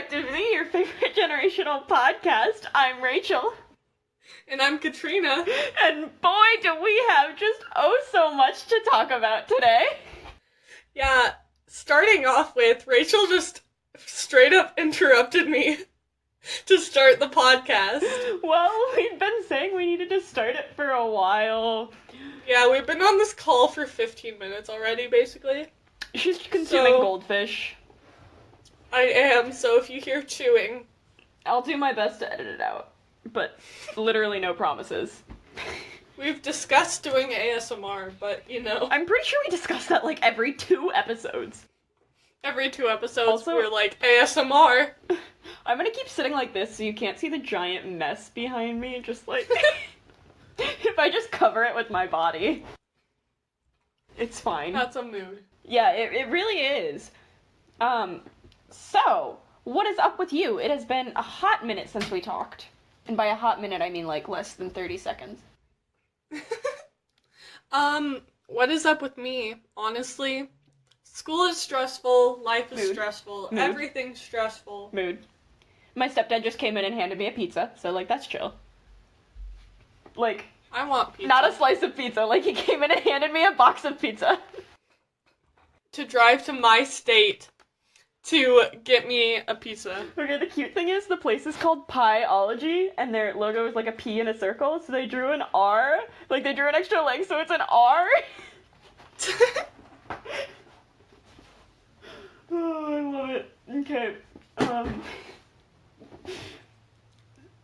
PerspectiveofZ, your favorite generational podcast. I'm Rachel. And I'm Katrina. And boy, do we have just so much to talk about today. Yeah, starting off with, Rachel just straight up interrupted me to start the podcast. Well, we've been saying we needed to start it for a while. Yeah, we've been on this call for 15 minutes already, basically. She's consuming goldfish. I am, so if you hear chewing... I'll do my best to edit it out, but literally no promises. We've discussed doing ASMR, but, you know... I'm pretty sure we discuss that, like, every 2 episodes. Every 2 episodes, also, we're like, ASMR! I'm gonna keep sitting like this so you can't see the giant mess behind me, just like... if I just cover it with my body. It's fine. That's a mood. Yeah, it really is. So, what is up with you? It has been a hot minute since we talked. And by a hot minute, I mean, like, less than 30 seconds. What is up with me? Honestly, school is stressful, life is stressful, everything's stressful. Mood. My stepdad just came in and handed me a pizza, so, like, that's chill. Like... I want pizza. Not a slice of pizza, like, he came in and handed me a box of pizza. To drive to my state to get me a pizza. Okay, the cute thing is the place is called Pieology, and their logo is like a P in a circle, so they drew an R. Like, they drew an extra leg, so it's an R. Oh, I love it. Okay,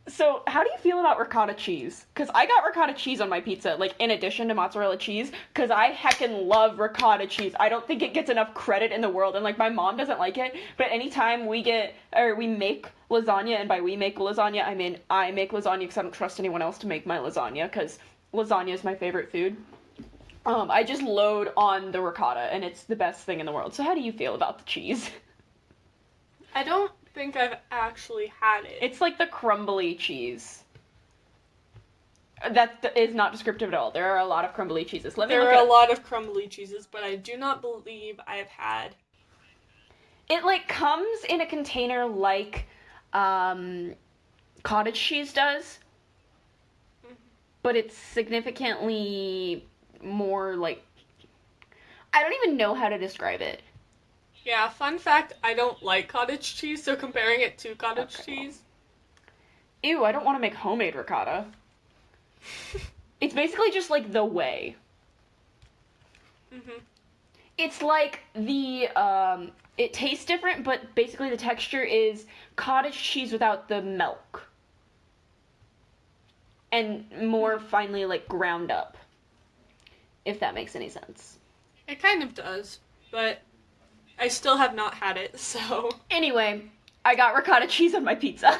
So, how do you feel about ricotta cheese? Because I got ricotta cheese on my pizza, like, in addition to mozzarella cheese, because I heckin' love ricotta cheese. I don't think it gets enough credit in the world, and, like, my mom doesn't like it, but anytime we make lasagna, and by we make lasagna, I mean I make lasagna because I don't trust anyone else to make my lasagna, because lasagna is my favorite food. I just load on the ricotta, and it's the best thing in the world. So how do you feel about the cheese? I don't think I've actually had it. It's like the crumbly cheese. That is not descriptive at all. There are a lot of crumbly cheeses. There are a lot of crumbly cheeses, but I do not believe I have had. It, like, comes in a container like cottage cheese does, but it's significantly more, like... I don't even know how to describe it. Yeah, fun fact, I don't like cottage cheese, so comparing it to cottage cheese... Ew, I don't want to make homemade ricotta. It's basically just, like, the whey. It's like the, it tastes different, but basically the texture is cottage cheese without the milk. And more finely, like, ground up. If that makes any sense. It kind of does, but... I still have not had it, so... Anyway, I got ricotta cheese on my pizza.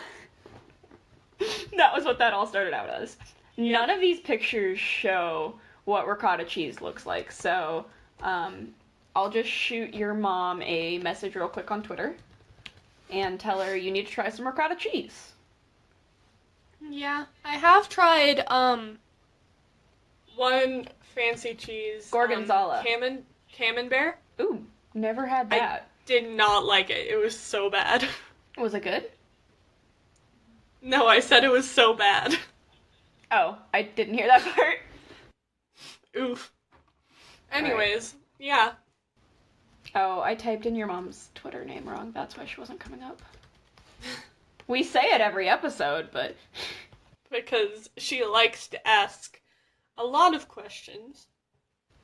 That was what that all started out as. Yep. None of these pictures show what ricotta cheese looks like, so I'll just shoot your mom a message real quick on Twitter and tell her you need to try some ricotta cheese. Yeah, I have tried, one fancy cheese. Gorgonzola. Camembert. Ooh. Never had that. I did not like it. It was so bad. Was it good? No, I said it was so bad. Oh, I didn't hear that part. Oof. Anyways, yeah. Oh, I typed in your mom's Twitter name wrong. That's why she wasn't coming up. We say it every episode, but... Because she likes to ask a lot of questions.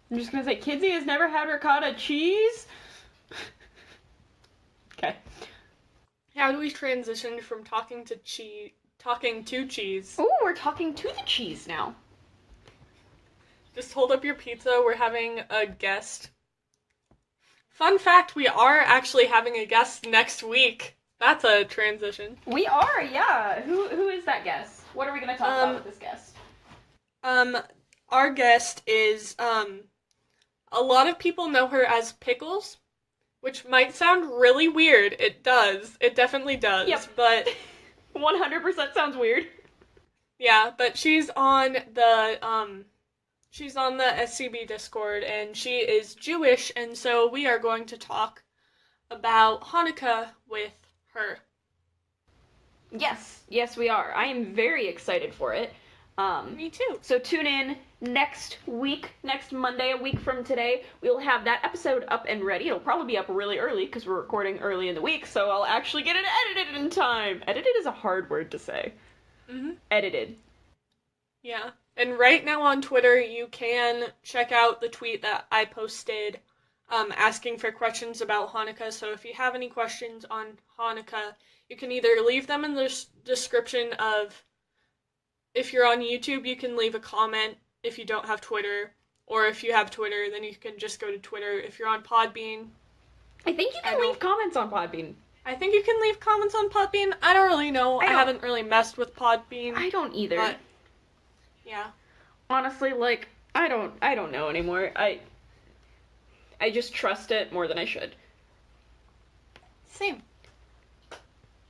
I'm just gonna say, Kidsy has never had ricotta cheese? Okay. How do we transition from talking to cheese? Ooh, we're talking to the cheese now. Just hold up your pizza, we're having a guest. Fun fact, we are actually having a guest next week. That's a transition. We are, yeah. Who is that guest? What are we gonna talk about with this guest? Our guest is, a lot of people know her as Pickles, which might sound really weird. It does. It definitely does. Yep. But 100% sounds weird. Yeah, but she's on the SCB Discord, and she is Jewish, and so we are going to talk about Hanukkah with her. Yes, we are. I am very excited for it. Me too. So tune in next week, next Monday, a week from today. We'll have that episode up and ready. It'll probably be up really early because we're recording early in the week, so I'll actually get it edited in time. Edited is a hard word to say. Edited. Yeah. And right now on Twitter, you can check out the tweet that I posted asking for questions about Hanukkah. So if you have any questions on Hanukkah, you can either leave them in the description of, if you're on YouTube, you can leave a comment if you don't have Twitter, or if you have Twitter, then you can just go to Twitter. If you're on Podbean, I think you can leave comments on Podbean. I think you can leave comments on Podbean. I don't really know. I haven't really messed with Podbean. I don't either. But, yeah. Honestly, like, I don't know anymore. I just trust it more than I should. Same.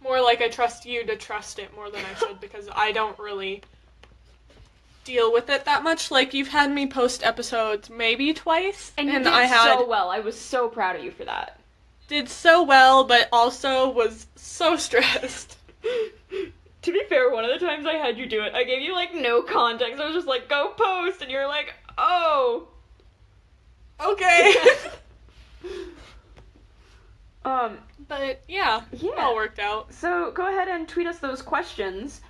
More like I trust you to trust it more than I should, because I don't really deal with it that much. Like, you've had me post episodes maybe twice, and you did so well. I was so proud of you for that. Did so well, but also was so stressed. To be fair, one of the times I had you do it, I gave you, like, no context. I was just like, go post, and you're like, oh. Okay. But, yeah, it all worked out. So, go ahead and tweet us those questions,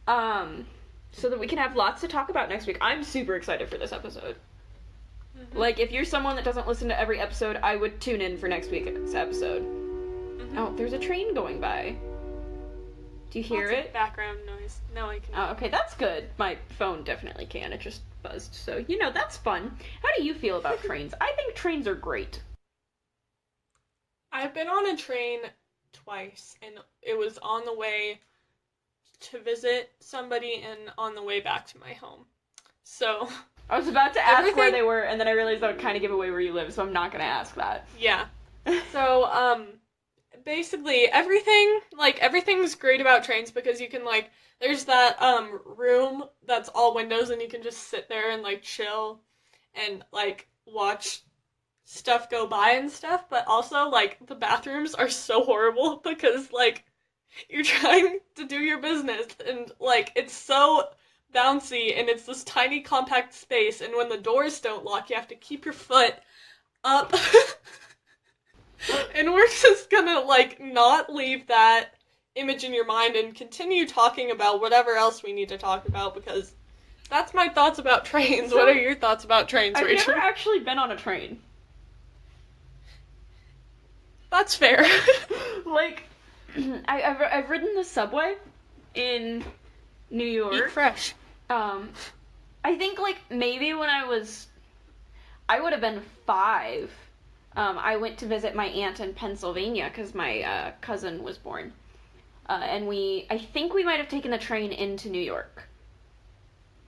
so that we can have lots to talk about next week. I'm super excited for this episode. Like, if you're someone that doesn't listen to every episode, I would tune in for next week's episode. Oh, there's a train going by. Do you hear it? Background noise. No, I can't. Oh, okay, that's good. My phone definitely can. It just buzzed. So, you know, that's fun. How do you feel about trains? I think trains are great. I've been on a train twice, and it was on the way to visit somebody and on the way back to my home. So... I was about to ask where they were, and then I realized that would kind of give away where you live, so I'm not going to ask that. Yeah. So, basically, everything's great about trains because you can, like, there's that, room that's all windows, and you can just sit there and, like, chill and, like, watch stuff go by and stuff, but also, like, the bathrooms are so horrible because, like, you're trying to do your business, and, like, it's so bouncy, and it's this tiny compact space, and when the doors don't lock, you have to keep your foot up. And we're just gonna, like, not leave that image in your mind and continue talking about whatever else we need to talk about, because that's my thoughts about trains. So, what are your thoughts about trains, Rachel? I've never actually been on a train. That's fair. Like, I've ridden the subway in New York. Eat fresh. I think, like, maybe when I would have been 5, I went to visit my aunt in Pennsylvania, because my, cousin was born, and I think we might have taken the train into New York,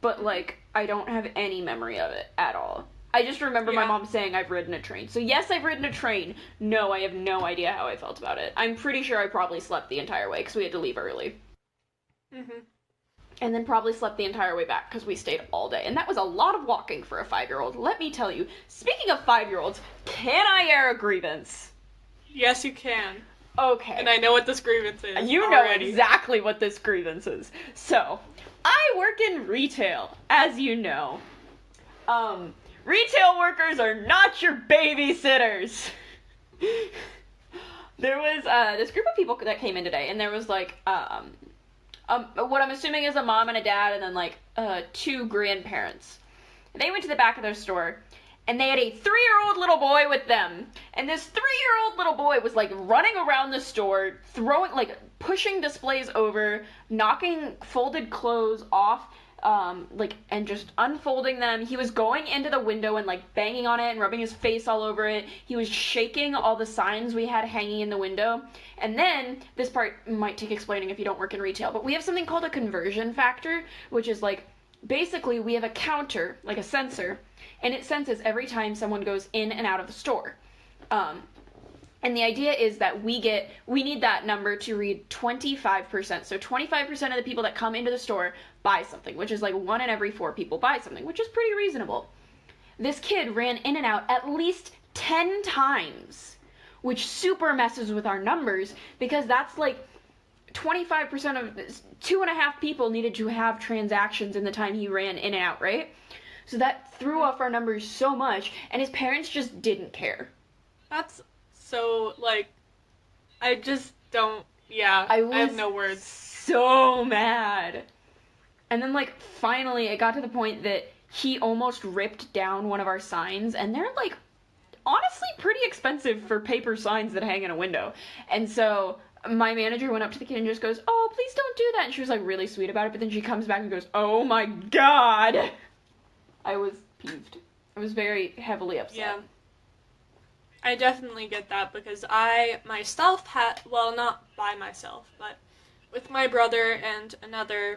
but, like, I don't have any memory of it at all. I just remember my mom saying I've ridden a train. So yes, I've ridden a train. No, I have no idea how I felt about it. I'm pretty sure I probably slept the entire way, because we had to leave early. And then probably slept the entire way back because we stayed all day. And that was a lot of walking for a 5-year-old. Let me tell you. Speaking of 5-year-olds, can I air a grievance? Yes, you can. Okay. And I know what this grievance is. You know exactly what this grievance is. So, I work in retail, as you know. Retail workers are not your babysitters. There was this group of people that came in today, and there was, like, what I'm assuming is a mom and a dad, and then, like, 2 grandparents. They went to the back of their store, and they had a 3-year-old little boy with them. And this 3-year-old little boy was, like, running around the store, pushing displays over, knocking folded clothes off, and just unfolding them. He was going into the window and, like, banging on it and rubbing his face all over it. He was shaking all the signs we had hanging in the window. And then, this part might take explaining if you don't work in retail, but we have something called a conversion factor, which is, like, basically we have a counter, like a sensor, and it senses every time someone goes in and out of the store. And the idea is that we need that number to read 25%. So 25% of the people that come into the store buy something, which is like 1 in every 4 people buy something, which is pretty reasonable. This kid ran in and out at least 10 times, which super messes with our numbers, because that's like 25% of 2.5 people needed to have transactions in the time he ran in and out, right? So that threw off our numbers so much, and his parents just didn't care. That's so, like, I just don't, yeah, I have no words. So mad. And then, like, finally, it got to the point that he almost ripped down one of our signs, and they're, like, honestly pretty expensive for paper signs that hang in a window. And so my manager went up to the kid and just goes, "Oh, please don't do that." And she was, like, really sweet about it, but then she comes back and goes, "Oh my god." I was peeved. I was very heavily upset. Yeah. I definitely get that because I myself had, well, not by myself, but with my brother and another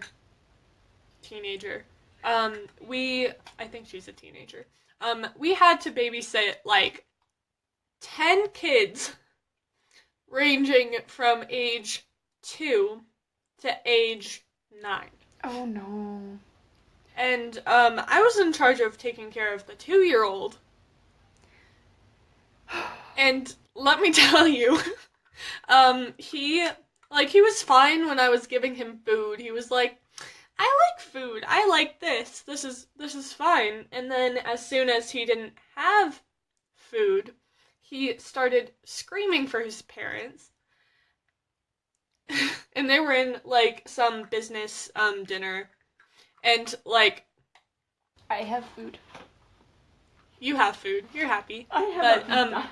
teenager. I think she's a teenager. We had to babysit like 10 kids ranging from age 2 to age 9. Oh no. And I was in charge of taking care of the 2-year-old. And let me tell you, he was fine when I was giving him food. He was like, "I like food. I like this. This is fine." And then as soon as he didn't have food, he started screaming for his parents. And they were in like some business dinner. And like, I have food. You have food. You're happy. I have but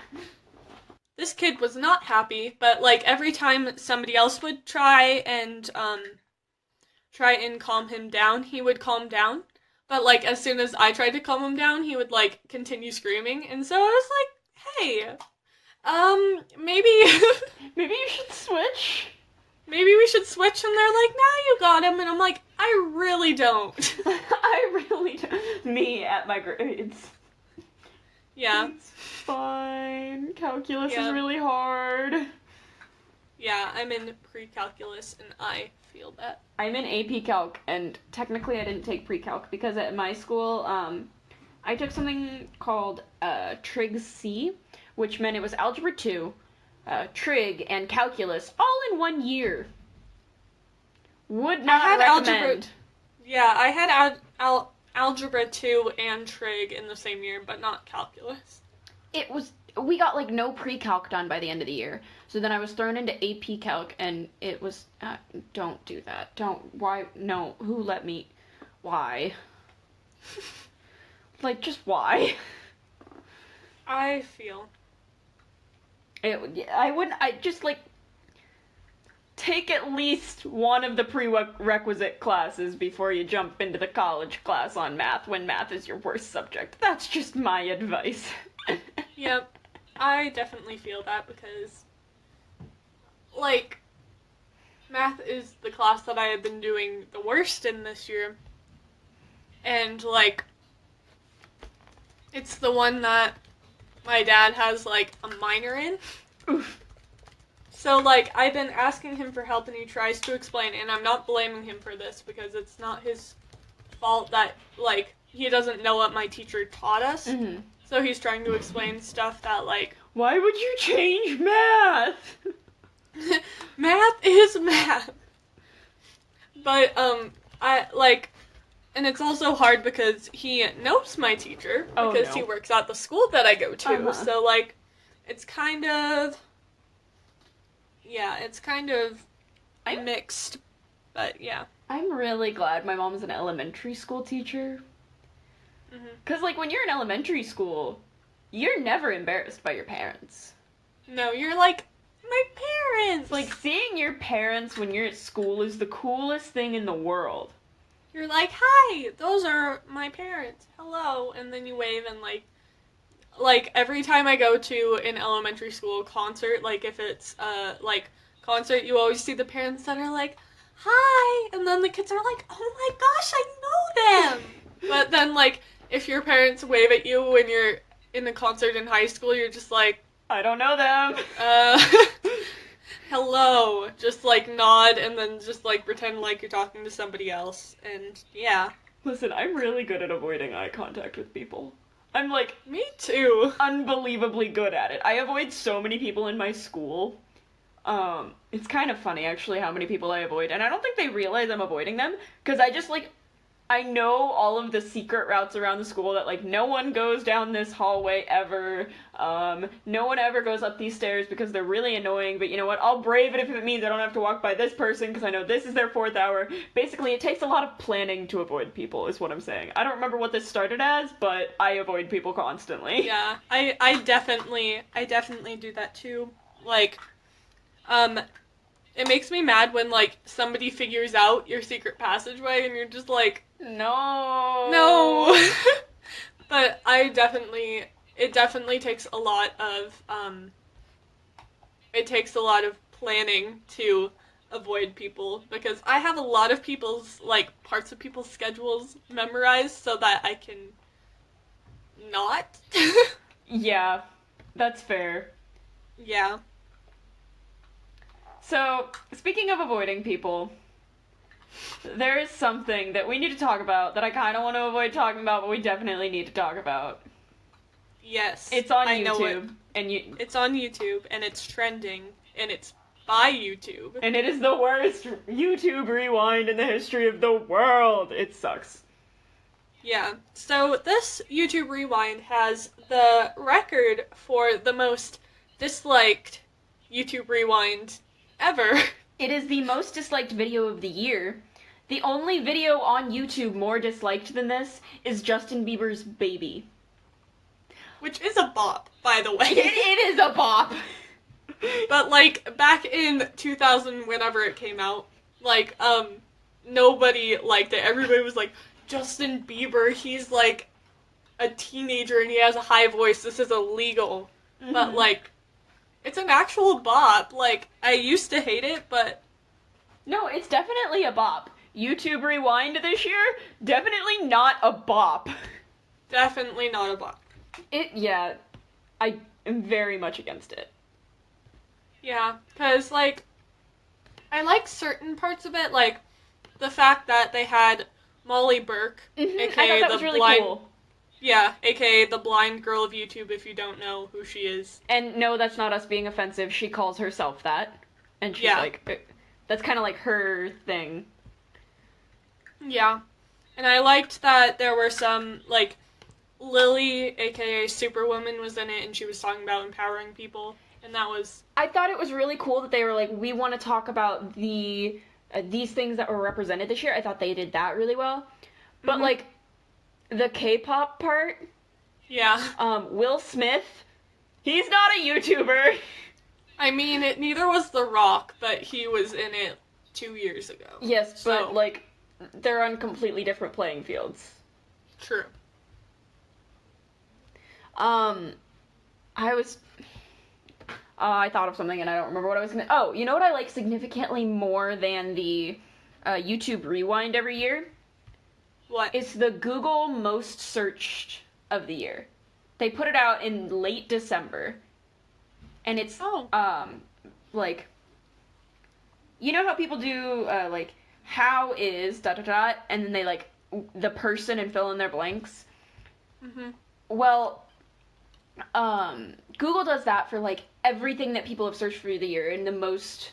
this kid was not happy, but like every time somebody else would try and calm him down, he would calm down. But like as soon as I tried to calm him down, he would like continue screaming. And so I was like, "Hey, maybe maybe you should switch. Maybe we should switch." And they're like, "Now you got him." And I'm like, "I really don't." I really don't. Me at my grades. Yeah. It's fine. Calculus Yeah. is really hard. Yeah, I'm in pre-calculus and I feel that. I'm in AP Calc, and technically I didn't take pre-calc because at my school, I took something called Trig C, which meant it was Algebra 2, Trig, and Calculus all in 1 year. Would not recommend. I had Algebra 2 and Trig in the same year, but not Calculus. We got like no pre-calc done by the end of the year. So then I was thrown into AP Calc, and it was, don't do that. Why, no, who let me, why? Like, just why? I feel. I just like, take at least one of the prerequisite classes before you jump into the college class on math when math is your worst subject. That's just my advice. Yep, I definitely feel that because, like, math is the class that I have been doing the worst in this year. And, like, it's the one that my dad has, like, a minor in. Oof. So, like, I've been asking him for help, and he tries to explain, and I'm not blaming him for this, because it's not his fault that, like, he doesn't know what my teacher taught us. Mm-hmm. So he's trying to explain stuff that, like... Why would you change math? Math is math. But, and it's also hard because he knows my teacher, because he works at the school that I go to, Uh-huh. So, like, it's kind of... Yeah, it's kind of mixed, but yeah. I'm really glad my mom's an elementary school teacher. Mm-hmm. Because, like, when you're in elementary school, you're never embarrassed by your parents. No, you're like, my parents! Like, seeing your parents when you're at school is the coolest thing in the world. You're like, "Hi, those are my parents. Hello." And then you wave and, like, every time I go to an elementary school concert, like, if it's, concert, you always see the parents that are like, "Hi," and then the kids are like, "Oh my gosh, I know them!" But then, like, if your parents wave at you when you're in a concert in high school, you're just like, I don't know them. Hello. Just, like, nod and then just, like, pretend like you're talking to somebody else, and, yeah. Listen, I'm really good at avoiding eye contact with people. I'm, like, Me too. unbelievably good at it. I avoid so many people in my school. It's kind of funny actually how many people I avoid, and I don't think they realize I'm avoiding them because I just like I know all of the secret routes around the school that like no one goes down this hallway ever. No one ever goes up these stairs because they're really annoying, but you know what? I'll brave it if it means I don't have to walk by this person because I know this is their fourth hour. Basically, it takes a lot of planning to avoid people is what I'm saying. I don't remember what this started as, but I avoid people constantly. Yeah, I definitely do that too. Like, it makes me mad when, like, somebody figures out your secret passageway and you're just like, no. But it definitely takes a lot of, it takes a lot of planning to avoid people, because I have a lot of people's, like, parts of people's schedules memorized so that I can not. Yeah, that's fair. Yeah. So, speaking of avoiding people, there is something that we need to talk about that I kind of want to avoid talking about, but we definitely need to talk about. Yes. It's on I know YouTube. It's on YouTube, and it's trending, and it's by YouTube. And it is the worst YouTube rewind in the history of the world. It sucks. Yeah. So this YouTube rewind has the record for the most disliked YouTube rewind ever. It is the most disliked video of the year. The only video on YouTube more disliked than this is Justin Bieber's Baby. Which is a bop, by the way. It is a bop. But, like, back in 2000, whenever it came out, like, nobody liked it. Everybody was like, Justin Bieber, he's, like, a teenager and he has a high voice. This is illegal. Mm-hmm. But, like, it's an actual bop. Like, I used to hate it, but... No, it's definitely a bop. YouTube Rewind this year? Definitely not a bop. Definitely not a bop. Yeah, I am very much against it. Yeah, because, like, I like certain parts of it, like, the fact that they had Molly Burke, Mm-hmm. aka I thought that was really blind... cool. Yeah, aka the blind girl of YouTube, if you don't know who she is. And no, that's not us being offensive. She calls herself that. And she's like, that's kind of like her thing. Yeah. And I liked that there were some, like, Lily, aka Superwoman, was in it, and she was talking about empowering people. And that was... I thought it was really cool that they were like, we want to talk about these things that were represented this year. I thought they did that really well. But, mm-hmm. like, the K-pop part... Yeah. Will Smith, he's not a YouTuber. I mean, neither was The Rock, but he was in it 2 years ago. Yes, so. But, like, they're on completely different playing fields. True. I thought of something and I don't remember what I was gonna... Oh, you know what I like significantly more than the YouTube Rewind every year? What? It's the Google Most Searched of the year. They put it out in late December. And it's, like... You know how people do, like, how is ... and then they, like, the person and fill in their blanks? Mm-hmm. Well... Google does that for, like, everything that people have searched for the year and the most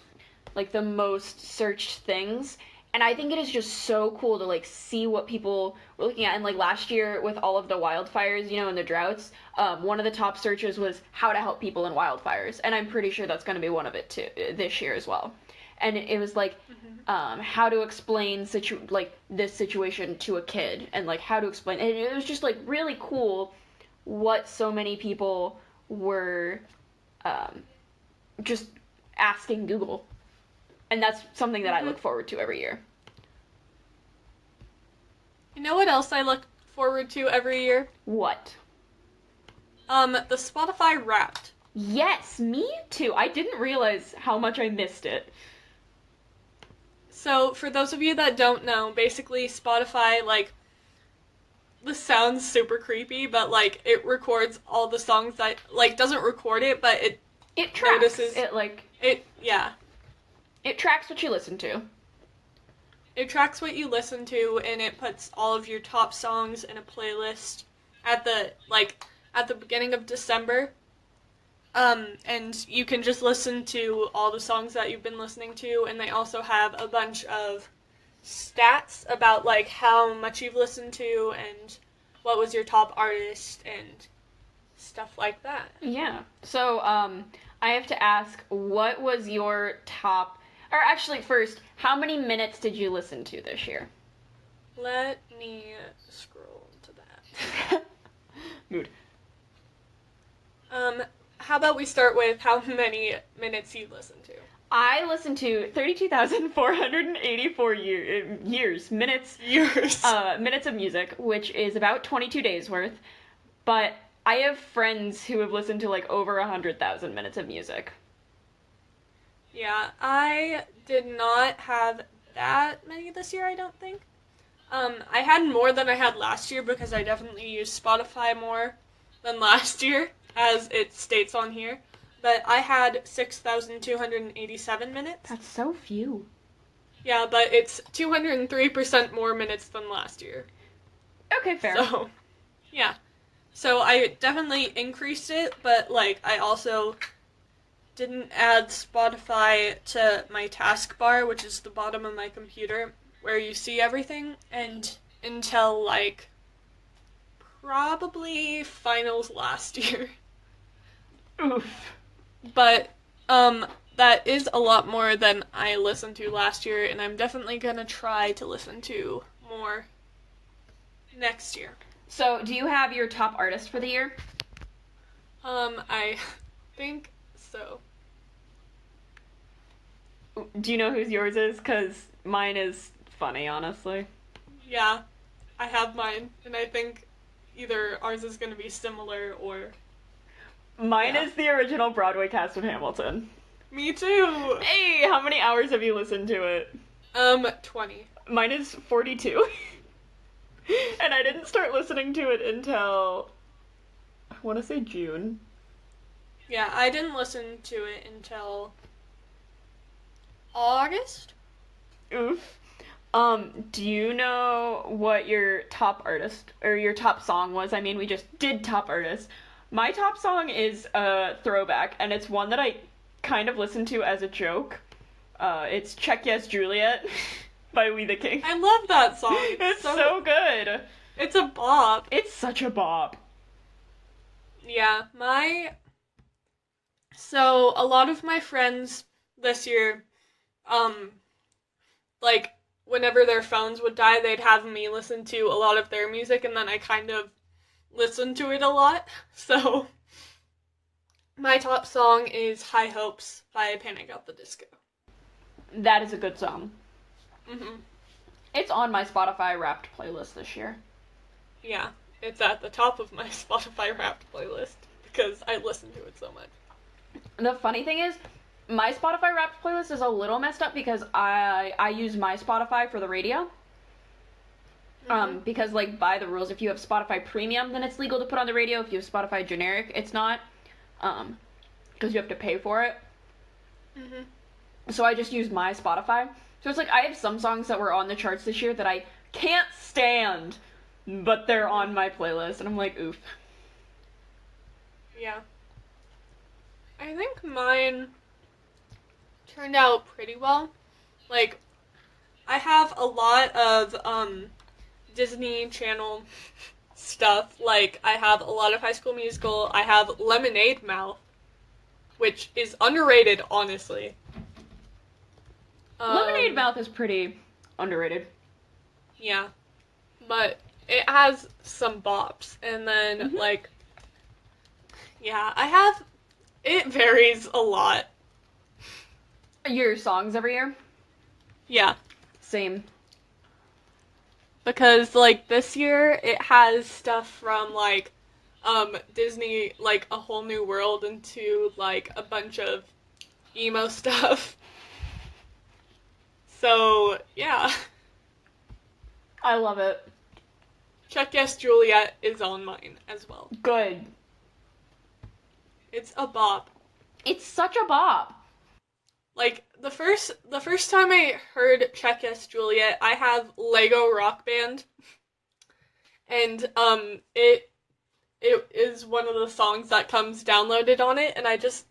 searched things. And I think it is just so cool to, like, see what people were looking at. And, like, last year with all of the wildfires, you know, and the droughts, one of the top searches was how to help people in wildfires. And I'm pretty sure that's going to be one of it, too, this year as well. And it was, like, mm-hmm. How to explain, this situation to a kid. And, like, how to explain... And it was just, like, really cool what so many people were just asking Google. And that's something that I look forward to every year. You know what else I look forward to every year? What? The Spotify Wrapped. Yes, me too. I didn't realize how much I missed it. So, for those of you that don't know, basically Spotify, like, this sounds super creepy, but, like, it records all the songs that, like, doesn't record it, but it tracks. Notices, yeah. It tracks what you listen to. It tracks what you listen to, and it puts all of your top songs in a playlist at the beginning of December. And you can just listen to all the songs that you've been listening to, and they also have a bunch of stats about, like, how much you've listened to and what was your top artist and stuff like that. Yeah. So, I have to ask, what was your top, or actually first, how many minutes did you listen to this year? Let me scroll to that. Mood. How about we start with how many minutes you listened to? I listened to 32,484 minutes of music, which is about 22 days worth. But I have friends who have listened to like over 100,000 minutes of music. Yeah, I did not have that many this year, I don't think. I had more than I had last year because I definitely used Spotify more than last year, as it states on here. But I had 6,287 minutes. That's so few. Yeah, but it's 203% more minutes than last year. Okay, fair. So, yeah. So I definitely increased it, but, like, I also didn't add Spotify to my taskbar, which is the bottom of my computer, where you see everything, and until, like, probably finals last year. Oof. But, that is a lot more than I listened to last year, and I'm definitely gonna try to listen to more next year. So, do you have your top artist for the year? I think so. Do you know whose yours is? Because mine is funny, honestly. Yeah, I have mine, and I think either ours is gonna be similar or... Mine is the original Broadway cast of Hamilton. Me too! Hey, how many hours have you listened to it? 20. Mine is 42. And I didn't start listening to it until, I want to say June. Yeah, I didn't listen to it until August? Oof. Do you know what your top artist, or your top song was? I mean, we just did top artist. My top song is a throwback, and it's one that I kind of listened to as a joke. It's Check Yes Juliet by We the King. I love that song. It's so good. It's a bop. It's such a bop. Yeah, so a lot of my friends this year, like, whenever their phones would die, they'd have me listen to a lot of their music, and then I kind of listened to it a lot. So, my top song is High Hopes by Panic at the Disco. That is a good song. Mhm. It's on my Spotify Wrapped playlist this year. Yeah, it's at the top of my Spotify Wrapped playlist because I listen to it so much. The funny thing is, my Spotify Wrapped playlist is a little messed up because I use my Spotify for the radio. Because, like, by the rules, if you have Spotify Premium, then it's legal to put on the radio. If you have Spotify Generic, it's not. Because you have to pay for it. So I just use my Spotify. So it's like, I have some songs that were on the charts this year that I can't stand, but they're on my playlist, and I'm like, oof. Yeah. I think mine turned out pretty well. Like, I have a lot of, Disney Channel stuff. Like, I have a lot of High School Musical. I have Lemonade Mouth, which is underrated, honestly. Lemonade Mouth is pretty underrated. Yeah. But it has some bops. And then, like, yeah, it varies a lot. Your songs every year? Yeah. Same. Because, like, this year, it has stuff from, like, Disney, like, A Whole New World into, like, a bunch of emo stuff. So, yeah. I love it. Check Yes Juliet is on mine as well. Good. It's a bop. It's such a bop. Like, the first time I heard Check Yes Juliet, I have Lego Rock Band. And, it is one of the songs that comes downloaded on it, and I just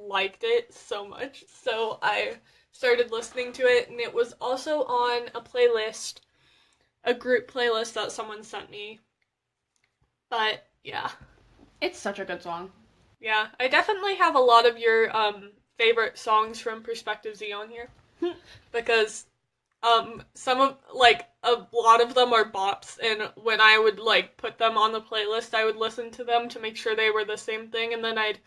liked it so much. So I started listening to it, and it was also on a playlist, a group playlist that someone sent me. But, yeah. It's such a good song. Yeah, I definitely have a lot of your favorite songs from Perspective Z on here. Because some of, like, a lot of them are bops, and when I would, like, put them on the playlist, I would listen to them to make sure they were the same thing, and then I'd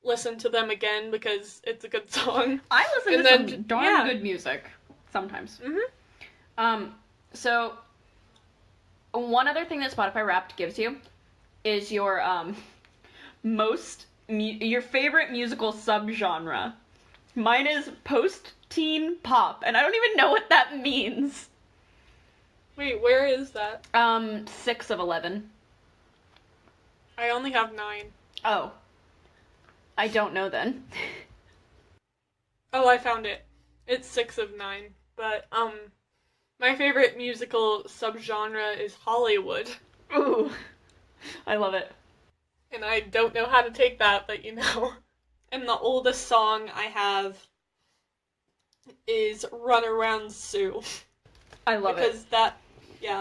listen to them again because it's a good song. I listen to some darn good music sometimes. So one other thing that Spotify Wrapped gives you is your your favorite musical subgenre. Mine is post-teen pop, and I don't even know what that means. Wait, where is that? 6 of 11. I only have 9. Oh. I don't know then. Oh, I found it. It's 6 of 9. But, my favorite musical subgenre is Hollywood. Ooh. I love it. And I don't know how to take that, but you know. And the oldest song I have is Run Around Sue. I love it.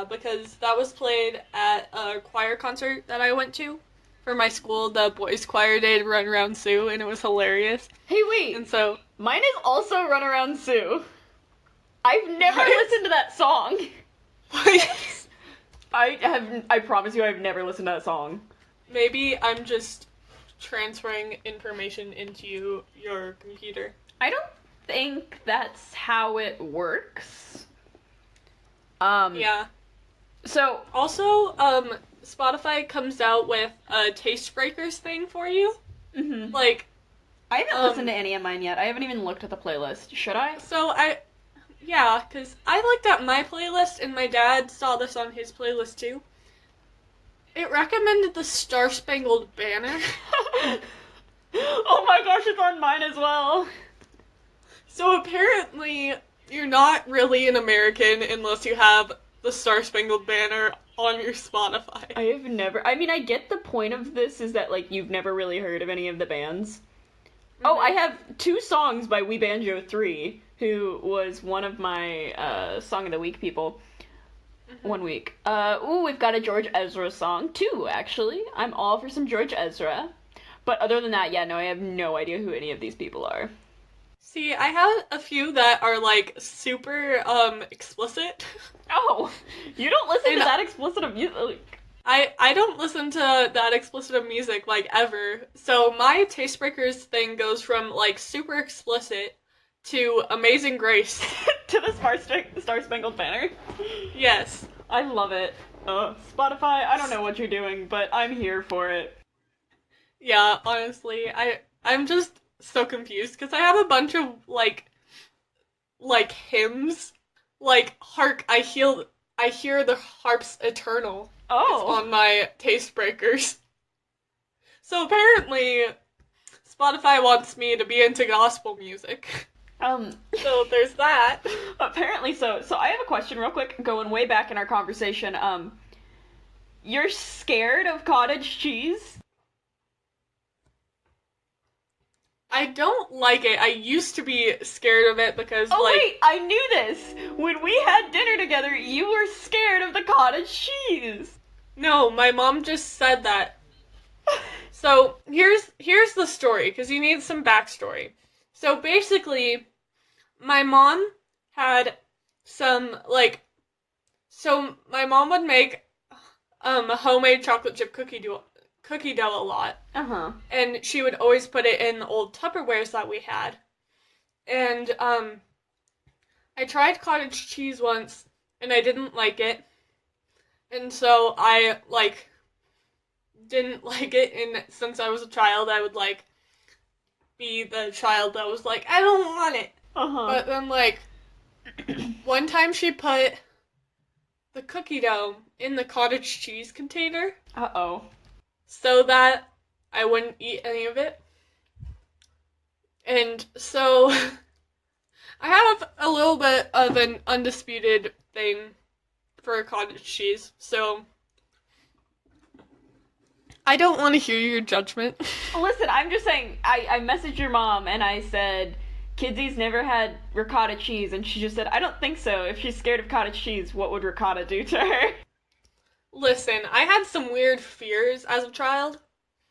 Because that was played at a choir concert that I went to for my school. The boys' choir did Run Around Sue, and it was hilarious. Hey, wait. And so mine is also Run Around Sue. I've never listened to that song. What? I promise you I've never listened to that song. Maybe I'm just transferring information into your computer. I don't think that's how it works. Yeah. So also, Spotify comes out with a Taste Breakers thing for you. Mm-hmm. Like, I haven't listened to any of mine yet. I haven't even looked at the playlist. Should I? Because I looked at my playlist, and my dad saw this on his playlist too. It recommended the Star Spangled Banner. Oh my gosh, it's on mine as well. So apparently, you're not really an American unless you have the Star Spangled Banner on your Spotify. I mean, I get the point of this is that, like, you've never really heard of any of the bands. Mm-hmm. Oh, I have 2 songs by We Banjo 3, who was one of my, Song of the Week people. Mm-hmm. 1 week. We've got a George Ezra song. 2, actually. I'm all for some George Ezra. But other than that, yeah, no, I have no idea who any of these people are. See, I have a few that are, like, super, explicit. Oh, you don't listen to that explicit of music? I don't listen to that explicit of music, like, ever. So my Taste Breakers thing goes from, like, super explicit to Amazing Grace. To the Star Spangled Banner? Yes. I love it. Spotify, I don't know what you're doing, but I'm here for it. Yeah, honestly, I'm just so confused, because I have a bunch of, like hymns. Like, Hark, I hear the harp's eternal. Oh. It's on my Taste Breakers. So apparently, Spotify wants me to be into gospel music. So there's that. Apparently so. So I have a question real quick, going way back in our conversation. You're scared of cottage cheese? I don't like it. I used to be scared of it because, wait, I knew this! When we had dinner together, you were scared of the cottage cheese! No, my mom just said that. So, here's the story, because you need some backstory. So, basically, my mom had some, so my mom would make, a homemade chocolate chip cookie dough a lot. Uh-huh. And she would always put it in the old Tupperwares that we had. And, I tried cottage cheese once, and I didn't like it. And so I, didn't like it, and since I was a child, I would, be the child that was like, I don't want it. Uh-huh. But then, one time she put the cookie dough in the cottage cheese container. Uh-oh. So that I wouldn't eat any of it. And so, I have a little bit of an undisputed thing for cottage cheese. So, I don't want to hear your judgment. Listen, I'm just saying, I messaged your mom and I said, Kidsy's never had ricotta cheese, and she just said, I don't think so. If she's scared of cottage cheese, what would ricotta do to her? Listen, I had some weird fears as a child.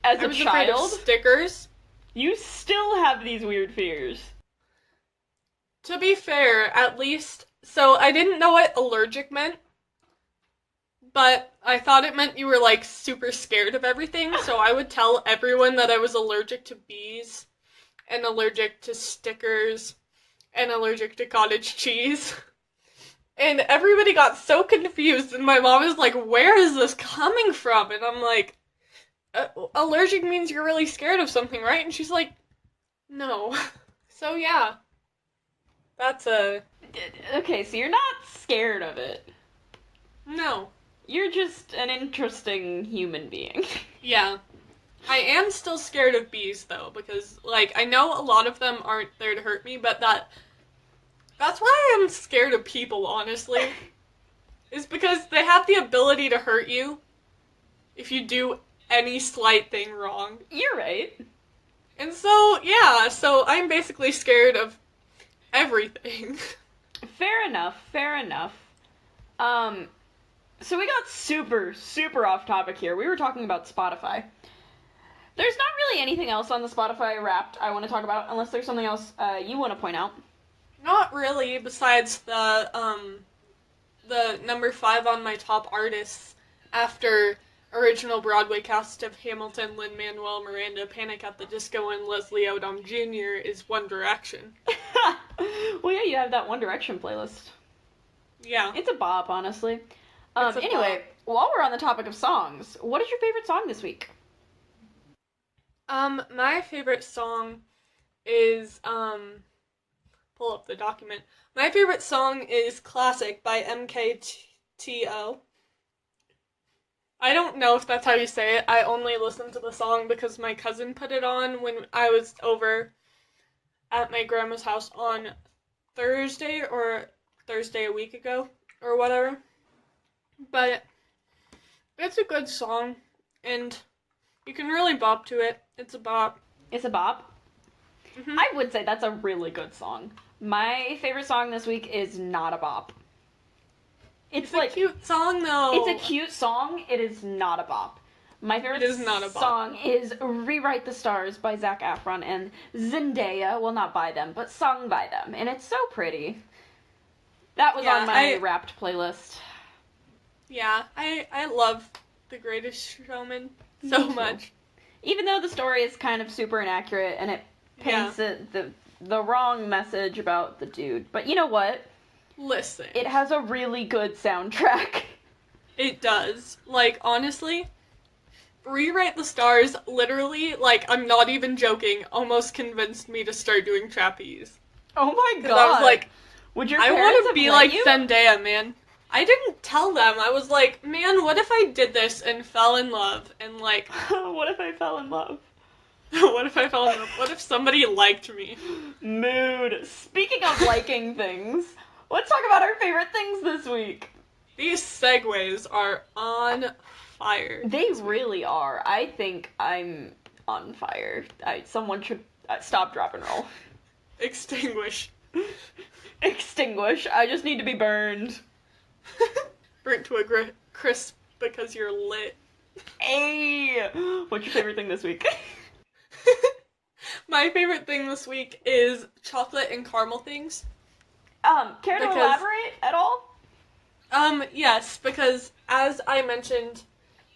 As I a was afraid of child, stickers. you still have these weird fears. To be fair, at least, so I didn't know what allergic meant, but I thought it meant you were, like, super scared of everything, so I would tell everyone that I was allergic to bees, and allergic to stickers, and allergic to cottage cheese. And everybody got so confused, and my mom was like, where is this coming from? And I'm like, allergic means you're really scared of something, right? And she's like, no. So yeah. That's Okay, so you're not scared of it. No. You're just an interesting human being. Yeah. I am still scared of bees, though, because, like, I know a lot of them aren't there to hurt me, but that's why I'm scared of people, honestly. Is because they have the ability to hurt you if you do any slight thing wrong. You're right. And so, yeah, so I'm basically scared of everything. Fair enough, fair enough. So we got super, super off topic here. We were talking about Spotify. There's not really anything else on the Spotify Wrapped I want to talk about, unless there's something else you want to point out. Not really, besides the number 5 on my top artists after original Broadway cast of Hamilton, Lin-Manuel Miranda, Panic at the Disco, and Leslie Odom Jr. is One Direction. Well, yeah, you have that One Direction playlist. Yeah. It's a bop, honestly. Anyway, while we're on the topic of songs, what is your favorite song this week? My favorite song is, pull up the document. My favorite song is Classic by MKTO. I don't know if that's how you say it. I only listened to the song because my cousin put it on when I was over at my grandma's house on Thursday a week ago, or whatever. But it's a good song, and you can really bop to it. It's a bop. It's a bop? Mm-hmm. I would say that's a really good song. My favorite song this week is not a bop. It's like a cute song, though. It's a cute song. It is not a bop. My favorite song is Rewrite the Stars by Zac Efron and Zendaya. Well, not by them, but sung by them. And it's so pretty. That was on my Wrapped playlist. Yeah, I love The Greatest Showman so much. Even though the story is kind of super inaccurate and it paints the wrong message about the dude. But you know what? Listen. It has a really good soundtrack. It does. Like, honestly, Rewrite the Stars literally, like, I'm not even joking, almost convinced me to start doing trapeze. Oh my god. I was like, I want to be like Zendaya, man. I didn't tell them. I was like, man, what if I did this and fell in love? And like... What if I fell in love? What if I fell in love? What if somebody liked me? Mood. Speaking of liking things, let's talk about our favorite things this week. These segues are on fire. They really are. I think I'm on fire. Someone should stop, drop, and roll. Extinguish. Extinguish. I just need to be burned. Burnt to a crisp because you're lit. Hey! What's your favorite thing this week? My favorite thing this week is chocolate and caramel things. Care to elaborate at all? Yes, because as I mentioned,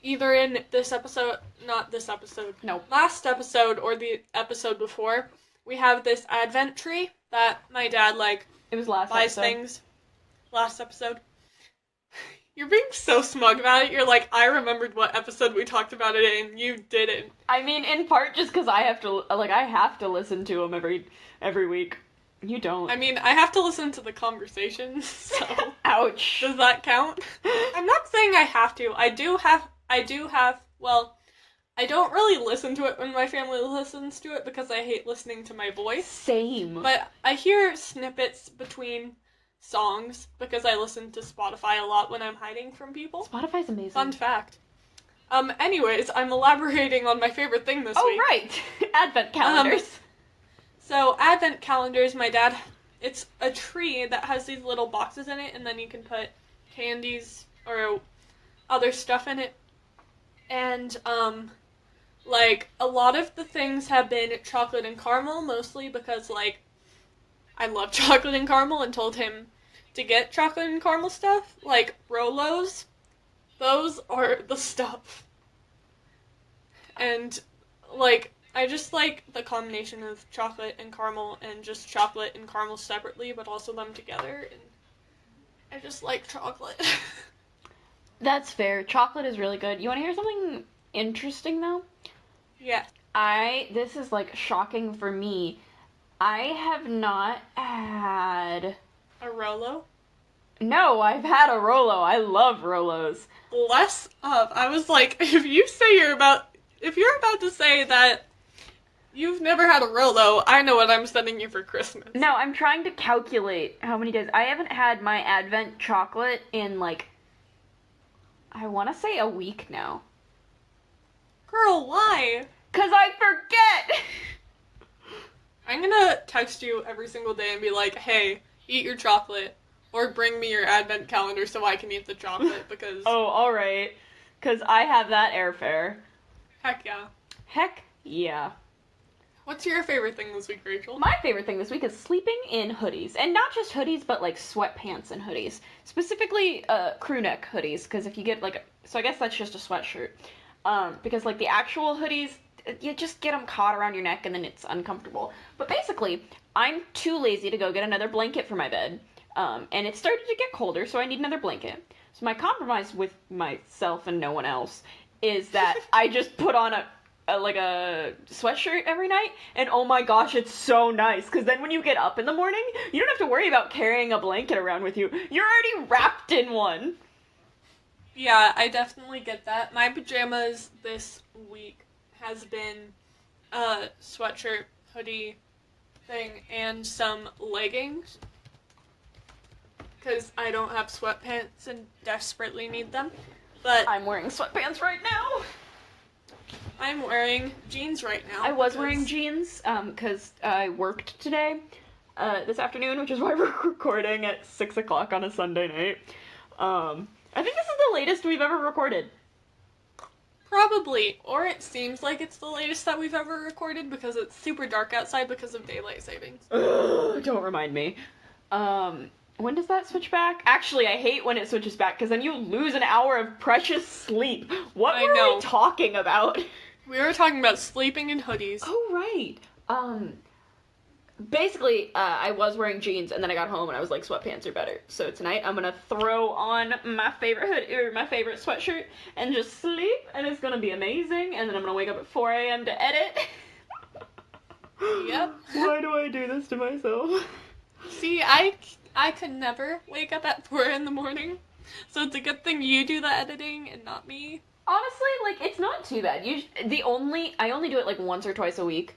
either in this episode, not this episode, no, last episode or the episode before, we have this advent tree that my dad, like, it was last buys episode. Things. Last episode. You're being so smug about it. You're like, I remembered what episode we talked about it in, you didn't. I mean, in part just because I have to listen to them every week. You don't. I mean, I have to listen to the conversations, so... Ouch. Does that count? I'm not saying I have to. I do have, well, I don't really listen to it when my family listens to it because I hate listening to my voice. Same. But I hear snippets between songs because I listen to Spotify a lot when I'm hiding from people. Spotify's amazing. Fun fact. Anyways, I'm elaborating on my favorite thing this Oh, week. right. Advent calendars. So, advent calendars, my dad, it's a tree that has these little boxes in it, and then you can put candies or other stuff in it. And, like, a lot of the things have been chocolate and caramel, mostly because, like, I love chocolate and caramel and told him to get chocolate and caramel stuff. Like, Rolos, those are the stuff. And, like, I just like the combination of chocolate and caramel and just chocolate and caramel separately, but also them together. And I just like chocolate. That's fair. Chocolate is really good. You want to hear something interesting, though? Yeah. This is, like, shocking for me. I have not had... A Rolo? No, I've had a Rolo. I love Rolos. Less of. I was like, if you're about to say that you've never had a Rolo, I know what I'm sending you for Christmas. No, I'm trying to calculate how many days. I haven't had my Advent chocolate in, like, I want to say a week now. Girl, why? 'Cause I forget! I'm gonna text you every single day and be like, hey, eat your chocolate. Or bring me your advent calendar so I can eat the chocolate, because... Oh, alright. 'Cause I have that airfare. Heck yeah. Heck yeah. What's your favorite thing this week, Rachel? My favorite thing this week is sleeping in hoodies. And not just hoodies, but, like, sweatpants and hoodies. Specifically, crew neck hoodies. Because if you get, like... So I guess that's just a sweatshirt. Because, like, the actual hoodies... You just get them caught around your neck and then it's uncomfortable. But basically, I'm too lazy to go get another blanket for my bed. And it started to get colder, so I need another blanket. So my compromise with myself and no one else is that I just put on a sweatshirt every night, and oh my gosh, it's so nice, because then when you get up in the morning, you don't have to worry about carrying a blanket around with you. You're already wrapped in one. Yeah, I definitely get that. My pajamas this week has been a sweatshirt, hoodie thing, and some leggings. Because I don't have sweatpants and desperately need them. But I'm wearing sweatpants right now. I'm wearing jeans right now. I was wearing jeans, because I worked today, this afternoon, which is why we're recording at 6 o'clock on a Sunday night. I think this is the latest we've ever recorded. Probably. Or it seems like it's the latest that we've ever recorded because it's super dark outside because of daylight savings. Ugh, don't remind me. When does that switch back? Actually, I hate when it switches back, because then you lose an hour of precious sleep. What were we talking about? We were talking about sleeping in hoodies. Oh, right. Basically, I was wearing jeans, and then I got home, and I was like, sweatpants are better. So tonight, I'm gonna throw on my favorite hoodie, or my favorite sweatshirt, and just sleep, and it's gonna be amazing, and then I'm gonna wake up at 4 a.m. to edit. Yep. Why do I do this to myself? See, I could never wake up at 4 in the morning, so it's a good thing you do the editing and not me. Honestly, like, it's not too bad. I only do it, like, once or twice a week,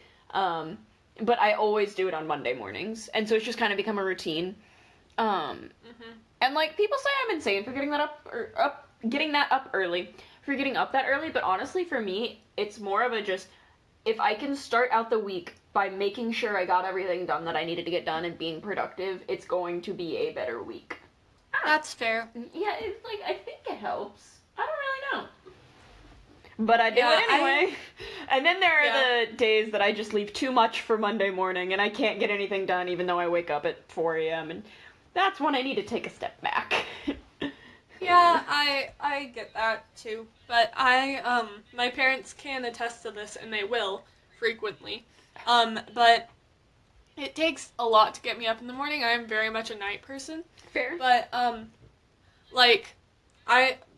but I always do it on Monday mornings, and so it's just kind of become a routine. And, like, people say I'm insane for getting that up early, but honestly, for me, it's more of a just, if I can start out the week by making sure I got everything done that I needed to get done and being productive, it's going to be a better week. That's fair. Yeah, it's like, I think it helps. I don't really know. But I do it anyway. And then there are the days that I just leave too much for Monday morning and I can't get anything done even though I wake up at 4 a.m. And that's when I need to take a step back. Yeah, I get that too. But my parents can attest to this, and they will toughly. But it takes a lot to get me up in the morning. I am very much a night person. Fair. But,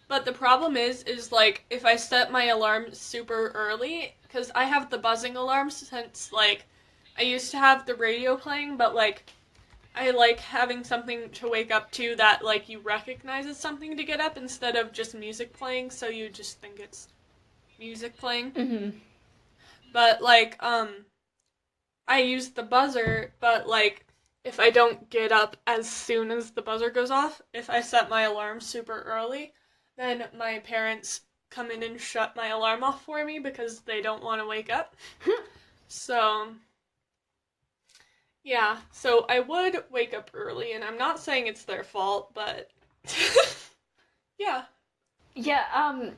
but the problem is, like, if I set my alarm super early, because I have the buzzing alarms since, like, I used to have the radio playing, but, like, I like having something to wake up to that, like, you recognize as something to get up instead of just music playing, so you just think it's music playing. Mm-hmm. But, like, I use the buzzer, but, like, if I don't get up as soon as the buzzer goes off, if I set my alarm super early, then my parents come in and shut my alarm off for me because they don't want to wake up. So, yeah, so I would wake up early, and I'm not saying it's their fault, but yeah. Yeah,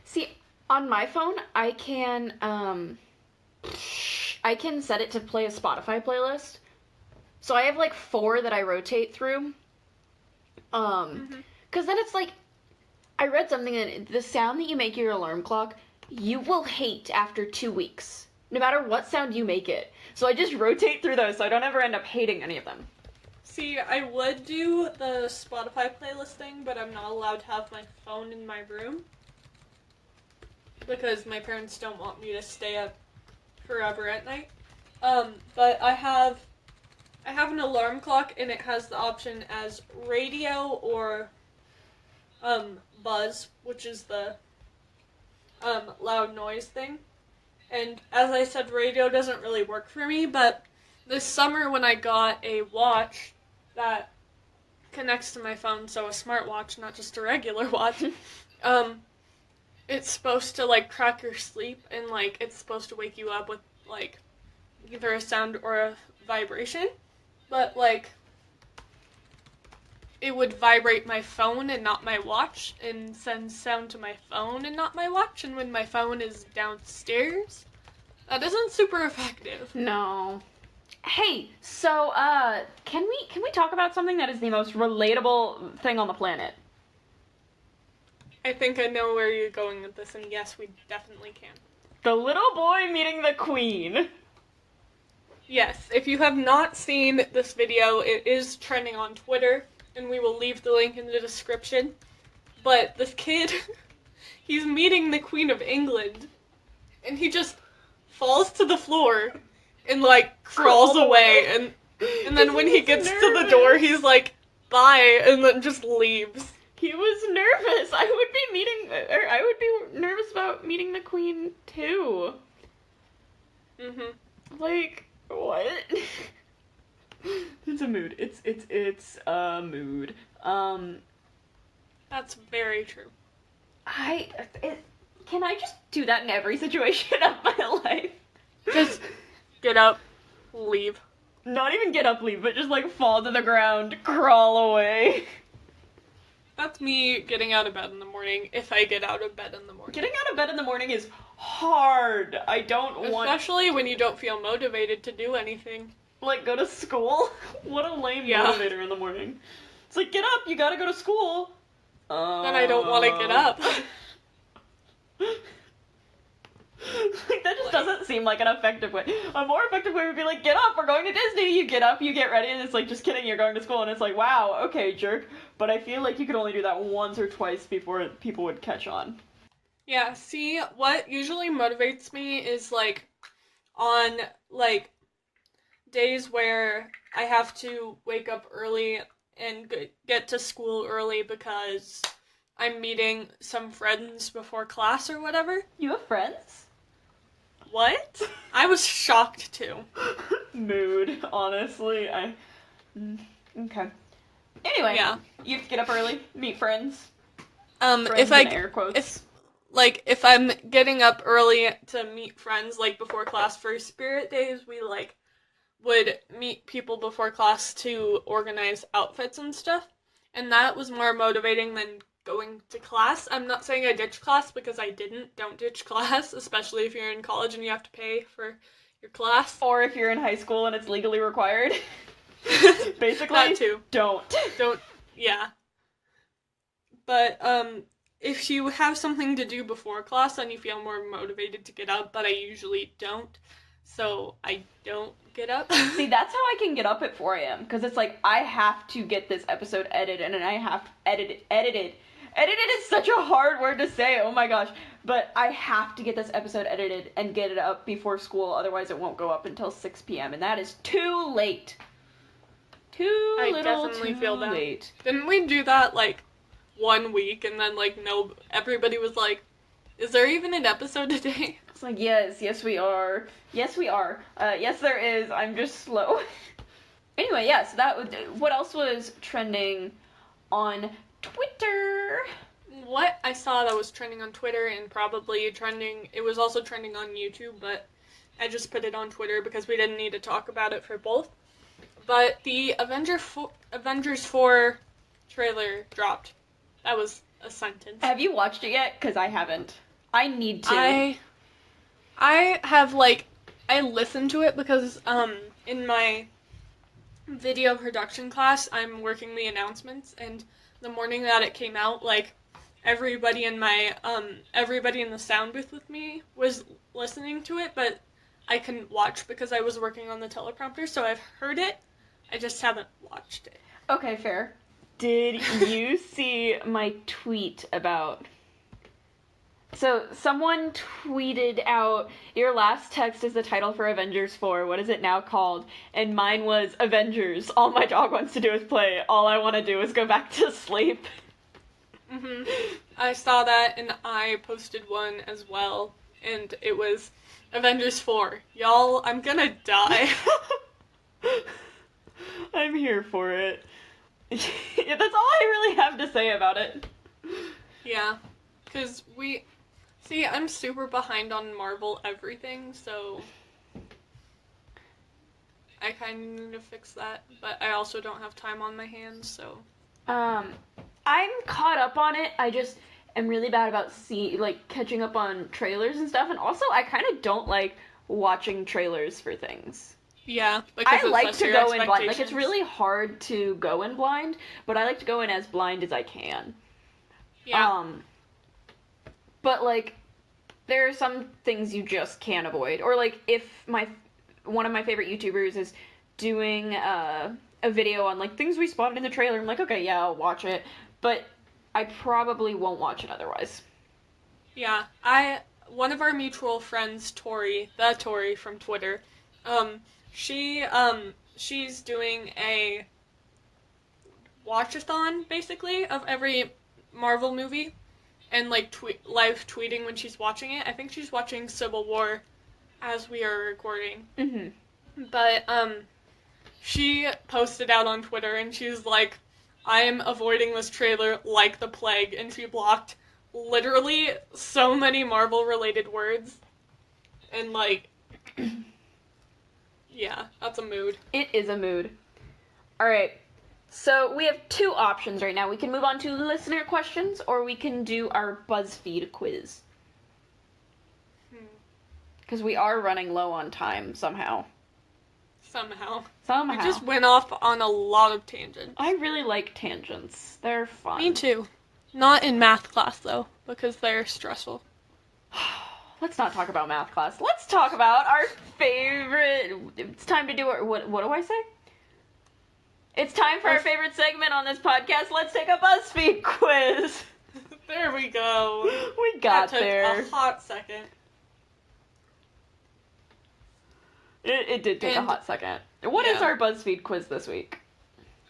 see, on my phone, I can set it to play a Spotify playlist. So I have like 4 that I rotate through. Because then it's like, I read something that the sound that you make your alarm clock, you will hate after 2 weeks. No matter what sound you make it. So I just rotate through those so I don't ever end up hating any of them. See, I would do the Spotify playlist thing, but I'm not allowed to have my phone in my room. Because my parents don't want me to stay up forever at night. But I have an alarm clock, and it has the option as radio or buzz, which is the loud noise thing. And as I said, radio doesn't really work for me, but this summer when I got a watch that connects to my phone, so a smartwatch, not just a regular watch, it's supposed to, like, track your sleep, and, like, it's supposed to wake you up with, like, either a sound or a vibration, but, like, it would vibrate my phone and not my watch, and send sound to my phone and not my watch, and when my phone is downstairs, that isn't super effective. No. Hey, so, can we talk about something that is the most relatable thing on the planet? I think I know where you're going with this, and yes, we definitely can. The little boy meeting the queen. Yes, if you have not seen this video, it is trending on Twitter, and we will leave the link in the description. But this kid, he's meeting the Queen of England, and he just falls to the floor and, like, crawls away, and then when he gets to the door, he's like, bye, and then just leaves. He was nervous. I would be nervous about meeting the queen, too. Like, what? It's a mood. It's a mood. That's very true. Can I just do that in every situation of my life? Just get up, leave. Not even get up, leave, but just, like, fall to the ground, crawl away. That's me getting out of bed in the morning, if I get out of bed in the morning. Getting out of bed in the morning is hard. I don't want... Especially when you don't feel motivated to do anything. Like, go to school? What a lame motivator in the morning. It's like, get up, you gotta go to school. Then I don't want to get up. Like, that just doesn't seem like an effective way. A more effective way would be like, get up, we're going to Disney. You get up, you get ready, and it's like, just kidding, you're going to school. And it's like, wow, okay, jerk. But I feel like you could only do that once or twice before people would catch on. Yeah, see, what usually motivates me is, like, on, like, days where I have to wake up early and get to school early because I'm meeting some friends before class or whatever. You have friends? What? I was shocked, too. Mood, honestly. Okay. Anyway, yeah. You have to get up early, meet friends. If I'm getting up early to meet friends, like, before class for Spirit Days, we, like, would meet people before class to organize outfits and stuff, and that was more motivating than going to class. I'm not saying I ditched class, because I didn't. Don't ditch class, especially if you're in college and you have to pay for your class. Or if you're in high school and it's legally required. Basically, that too. Don't, yeah. But, if you have something to do before class, then you feel more motivated to get up, but I usually don't. So I don't get up. See, that's how I can get up at 4 a.m. Because it's like, I have to get this episode edited, and I have to edited. Edited is such a hard word to say, oh my gosh. But I have to get this episode edited and get it up before school, otherwise it won't go up until 6 p.m. And that is too late. I definitely feel that. Didn't we do that, like, 1 week, and then, like, no, everybody was like, is there even an episode today? It's like, yes we are. Yes, we are. Yes, there is. I'm just slow. Anyway, yeah, so what else was trending on Twitter? what I saw that was trending on Twitter and probably trending, it was also trending on YouTube, but I just put it on Twitter because we didn't need to talk about it for both. But the Avengers 4 trailer dropped. That was a sentence. Have you watched it yet? Because I haven't. I need to. I have, like, I listened to it because, in my video production class, I'm working the announcements, and the morning that it came out, like, everybody in the sound booth with me was listening to it, but I couldn't watch because I was working on the teleprompter, so I've heard it, I just haven't watched it. Okay, fair. Did you see my tweet about... So, someone tweeted out, your last text is the title for Avengers 4, what is it now called? And mine was, Avengers, all my dog wants to do is play, all I want to do is go back to sleep. Mm-hmm. I saw that, and I posted one as well, and it was, Avengers 4, y'all, I'm gonna die. I'm here for it. That's all I really have to say about it. Yeah, because see, I'm super behind on Marvel everything, so I kind of need to fix that, but I also don't have time on my hands, so. I'm caught up on it, I just am really bad about catching up on trailers and stuff, and also I kind of don't like watching trailers for things. Yeah, because I like to go in blind. Like, it's really hard to go in blind, but I like to go in as blind as I can. Yeah. But, like, there are some things you just can't avoid. Or, like, if one of my favorite YouTubers is doing a video on, like, things we spotted in the trailer, I'm like, okay, yeah, I'll watch it. But I probably won't watch it otherwise. Yeah, one of our mutual friends, Tori from Twitter, she's doing a watch-a-thon, basically, of every Marvel movie, and, like, live tweeting when she's watching it. I think she's watching Civil War as we are recording. Mm-hmm. But, she posted out on Twitter, and she's like, I am avoiding this trailer like the plague, and she blocked literally so many Marvel-related words, and, like, yeah, that's a mood. It is a mood. Alright, so we have two options right now. We can move on to listener questions, or we can do our Buzzfeed quiz. Because we are running low on time, somehow. Somehow. We just went off on a lot of tangents. I really like tangents. They're fun. Me too. Not in math class, though, because they're stressful. Let's not talk about math class. Let's talk about our favorite... It's time to do our... What do I say? It's time for our favorite segment on this podcast. Let's take a BuzzFeed quiz. There we go. We got there. That took a hot second. It did take a hot second. What is our BuzzFeed quiz this week?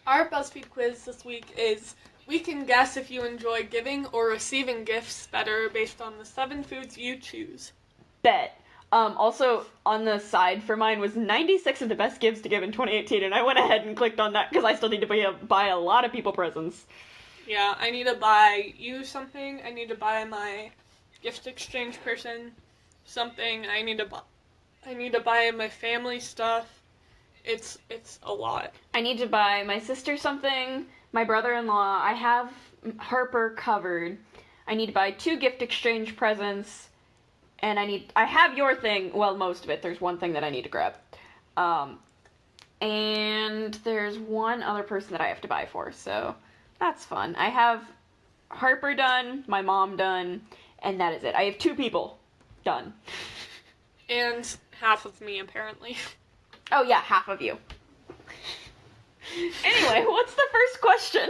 Our BuzzFeed quiz this week is, we can guess if you enjoy giving or receiving gifts better based on the 7 foods you choose. Bet. Also, on the side for mine was 96 of the best gifts to give in 2018, and I went ahead and clicked on that because I still need to buy a lot of people presents. Yeah, I need to buy you something. I need to buy my gift exchange person something. I need to buy my family stuff. It's a lot. I need to buy my sister something, my brother-in-law. I have Harper covered. I need to buy 2 gift exchange presents. And I have your thing, well, most of it. There's one thing that I need to grab. And there's one other person that I have to buy for, so that's fun. I have Harper done, my mom done, and that is it. I have 2 people done. And half of me, apparently. Oh, yeah, half of you. Anyway, what's the first question?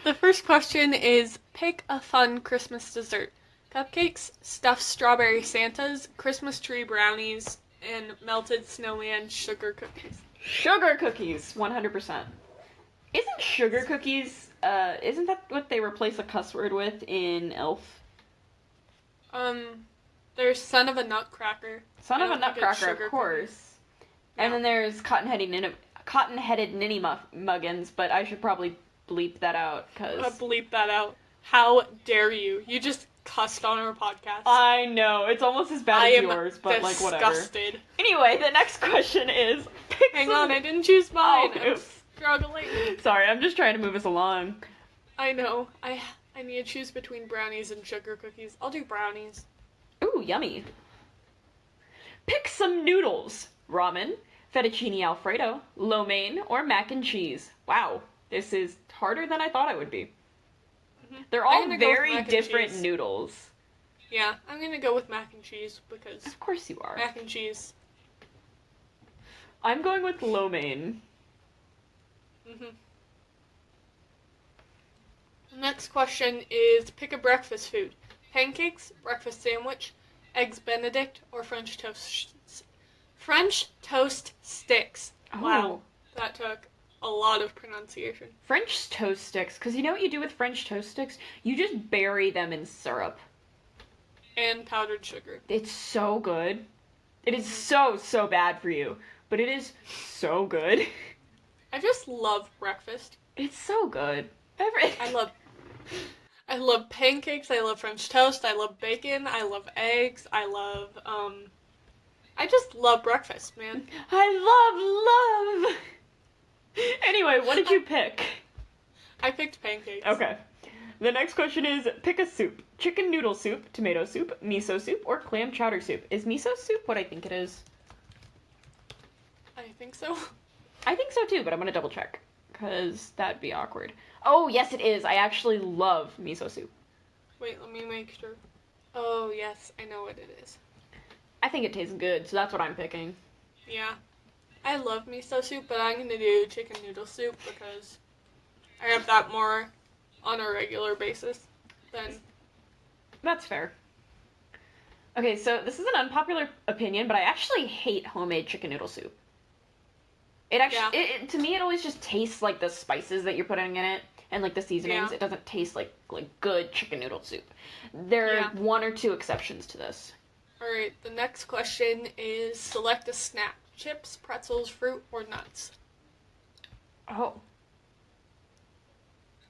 The first question is, pick a fun Christmas dessert. Cupcakes, stuffed strawberry Santas, Christmas tree brownies, and melted snowman sugar cookies. Sugar cookies, 100%. Isn't sugar cookies, isn't that what they replace a cuss word with in Elf? There's son of a nutcracker. Son of a nutcracker, of course. Yeah. And then there's cotton-headed ninny muggins, but I should probably bleep that out, cause... bleep that out. How dare you? You just cussed on our podcast. I know, it's almost as bad as yours, but like whatever. Disgusted. Anyway, the next question is Hang on, I didn't choose mine. Oh, I'm oops. struggling. Sorry, I'm just trying to move us along. I know. I need to choose between brownies and sugar cookies. I'll do brownies. Ooh, yummy. Pick some noodles. Ramen, fettuccine alfredo, lo mein, or mac and cheese. Wow, this is harder than I thought it would be. They're all very different noodles. Yeah, I'm gonna go with mac and cheese because... Of course you are. Mac and cheese. I'm going with lo mein. The next question is pick a breakfast food. Pancakes, breakfast sandwich, eggs benedict, or French toast sticks. Oh. Wow, that took a lot of pronunciation. French toast sticks, because you know what you do with French toast sticks? You just bury them in syrup. And powdered sugar. It's so good. It is so bad for you, but it is so good. I just love breakfast. It's so good. I love pancakes, I love French toast, I love bacon, I love eggs, I just love breakfast, man. I love. Anyway, what did you pick? I picked pancakes. Okay. The next question is, pick a soup. Chicken noodle soup, tomato soup, miso soup, or clam chowder soup. Is miso soup what I think it is? I think so. I think so too, but I'm gonna double check, because that'd be awkward. Oh, yes it is. I actually love miso soup. Wait, let me make sure. Oh, yes, I know what it is. I think it tastes good, so that's what I'm picking. Yeah. I love miso soup, but I'm gonna do chicken noodle soup because I have that more on a regular basis than... That's fair. Okay, so this is an unpopular opinion, but I actually hate homemade chicken noodle soup. It actually, to me, it always just tastes like the spices that you're putting in it and like the seasonings. Yeah. It doesn't taste like good chicken noodle soup. There are one or two exceptions to this. Alright, the next question is select a snack. Chips, pretzels, fruit, or nuts? Oh.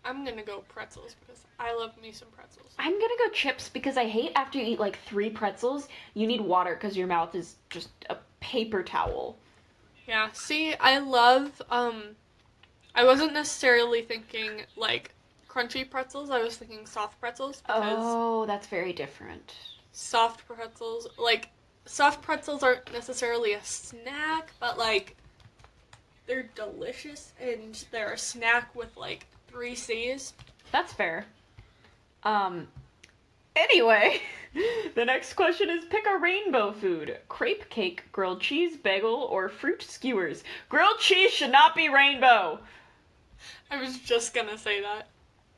I'm gonna go pretzels because I love me some pretzels. I'm gonna go chips because I hate after you eat like 3 pretzels, you need water because your mouth is just a paper towel. Yeah, see, I love, I wasn't necessarily thinking, like, crunchy pretzels. I was thinking soft pretzels because... Oh, that's very different. Soft pretzels aren't necessarily a snack, but, like, they're delicious, and they're a snack with, like, 3 C's. That's fair. Anyway, the next question is pick a rainbow food. Crepe cake, grilled cheese, bagel, or fruit skewers. Grilled cheese should not be rainbow! I was just gonna say that.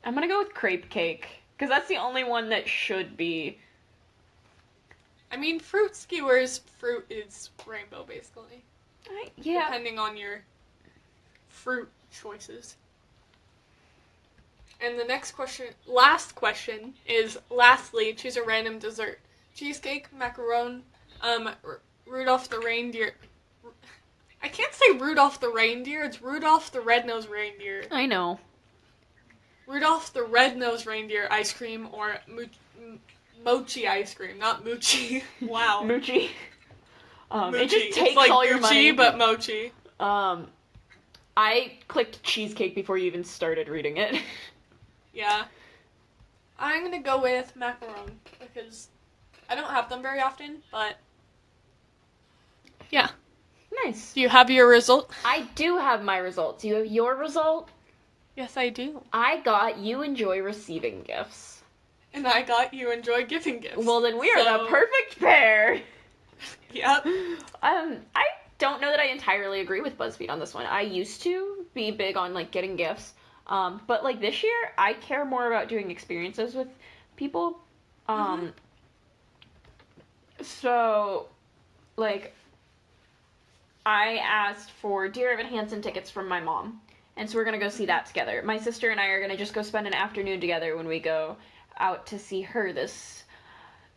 I'm gonna go with crepe cake, because that's the only one that should be. I mean, fruit skewers, fruit is rainbow, basically. Yeah. Depending on your fruit choices. And the last question is, lastly, choose a random dessert. Cheesecake, macaron, Rudolph the reindeer. I can't say Rudolph the reindeer, it's Rudolph the red-nosed reindeer. I know. Rudolph the red-nosed reindeer ice cream or mochi ice cream, not moochie. Wow. Moochie. Moochie. It just takes it's like all your money. But mochi. I clicked cheesecake before you even started reading it. Yeah. I'm gonna go with macaron because I don't have them very often, but yeah. Nice. Do you have your result? I do have my results. You have your result? Yes, I do. I got you enjoy receiving gifts. And I got you enjoy giving gifts. Well, then we are the perfect pair. Yep. I don't know that I entirely agree with Buzzfeed on this one. I used to be big on, like, getting gifts. But, like, this year, I care more about doing experiences with people. So, like, I asked for Dear Evan Hansen tickets from my mom. And so we're gonna go see that together. My sister and I are gonna just go spend an afternoon together when we go out to see her this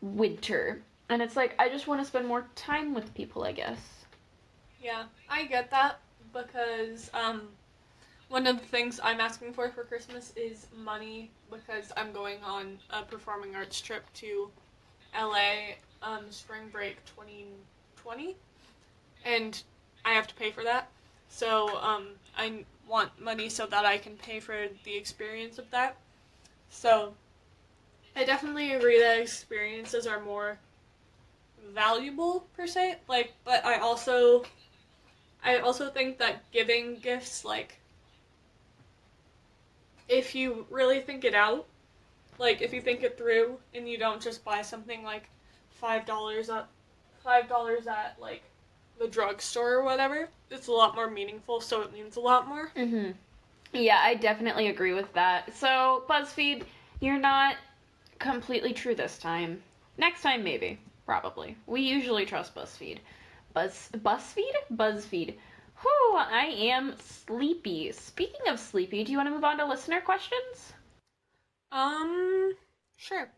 winter. And it's like, I just want to spend more time with people, I guess. Yeah, I get that because, One of the things I'm asking for Christmas is money because I'm going on a performing arts trip to LA spring break 2020, and I have to pay for that. So I want money so that I can pay for the experience of that. So I definitely agree that experiences are more valuable per se. Like, but I also think that giving gifts, like, if you really think it out, like if you think it through and you don't just buy something like $5 at like the drugstore or whatever, it's a lot more meaningful, so it means a lot more. Mm-hmm. Yeah, I definitely agree with that. So, BuzzFeed, you're not completely true this time. Next time, maybe. Probably. We usually trust BuzzFeed. BuzzFeed? BuzzFeed. Whew, I am sleepy. Speaking of sleepy, do you want to move on to listener questions? Sure.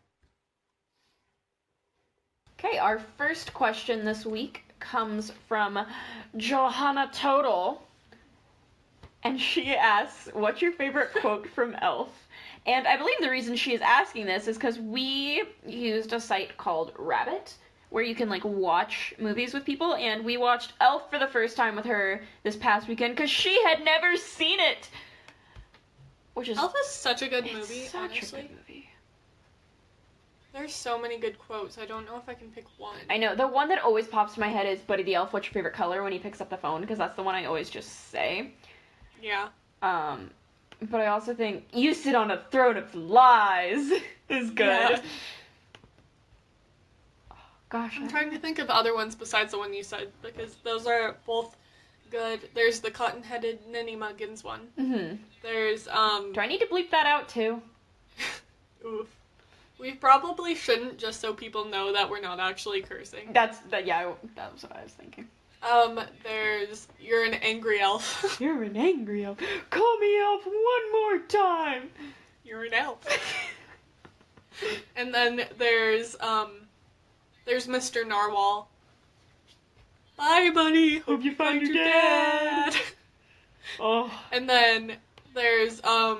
Okay, our first question this week comes from Johanna Total. And she asks, what's your favorite quote from Elf? And I believe the reason she is asking this is because we used a site called Rabbit, where you can, like, watch movies with people, and we watched Elf for the first time with her this past weekend, because she had never seen it! Which is... Elf is such a good movie, such honestly. a good movie. There's so many good quotes, I don't know if I can pick one. I know, the one that always pops in my head is, Buddy the Elf, what's your favorite color, when he picks up the phone, because that's the one I always just say. Yeah. But I also think, you sit on a throne of lies is good. Yeah. Gosh. I'm trying to think of other ones besides the one you said, because those are both good. There's the cotton-headed Ninny Muggins one. Mm-hmm. There's, Do I need to bleep that out, too? Oof. We probably shouldn't, just so people know that we're not actually cursing. Yeah, that was what I was thinking. There's, you're an angry elf. You're an angry elf. Call me elf one more time. You're an elf. And then there's Mr. Narwhal. Bye, buddy. Hope you find your dad. Oh. And then there's, I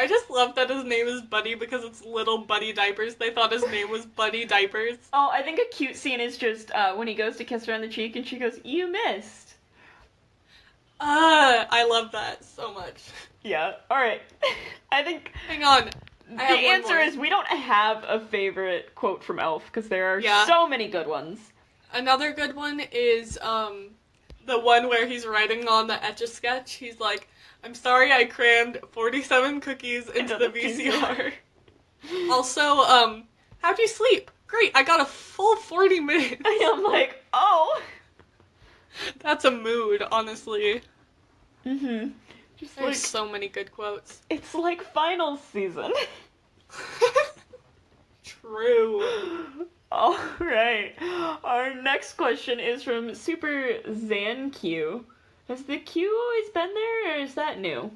just love that his name is Buddy because it's Little Buddy Diapers. They thought his name was Buddy Diapers. Oh, I think a cute scene is just when he goes to kiss her on the cheek and she goes, "You missed." I love that so much. Yeah, alright. I think... Hang on. The answer is we don't have a favorite quote from Elf because there are so many good ones. Another good one is the one where he's writing on the Etch-a-Sketch. He's like, I'm sorry I crammed 47 cookies into the VCR. Also, how'd you sleep? Great, I got a full 40 minutes. I'm like, oh. That's a mood, honestly. Mm-hmm. There's so many good quotes. It's like finals season. True. Alright. Our next question is from Super ZanQ. Has the Q always been there, or is that new?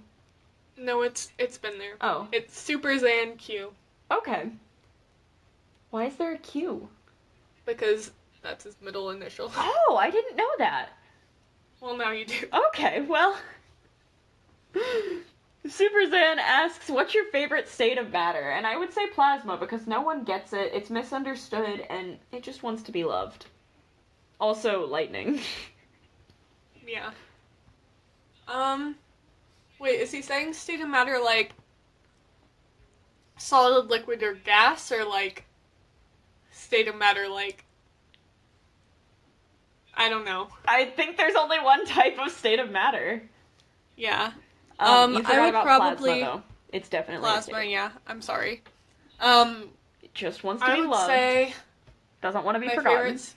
No, it's been there. Oh. It's Super Zan Q. Okay. Why is there a Q? Because that's his middle initial. Oh, I didn't know that. Well, now you do. Okay, well... Super Zan asks, what's your favorite state of matter? And I would say plasma, because no one gets it, it's misunderstood, and it just wants to be loved. Also, lightning. Yeah. Wait, is he saying state of matter like solid, liquid, or gas, or like state of matter like, I don't know. I think there's only one type of state of matter. Yeah. You forgot I would about probably plasma, though. It's definitely plasma. Yeah, I'm sorry. It just wants to I be would loved. Say doesn't want to be my forgotten. favorites.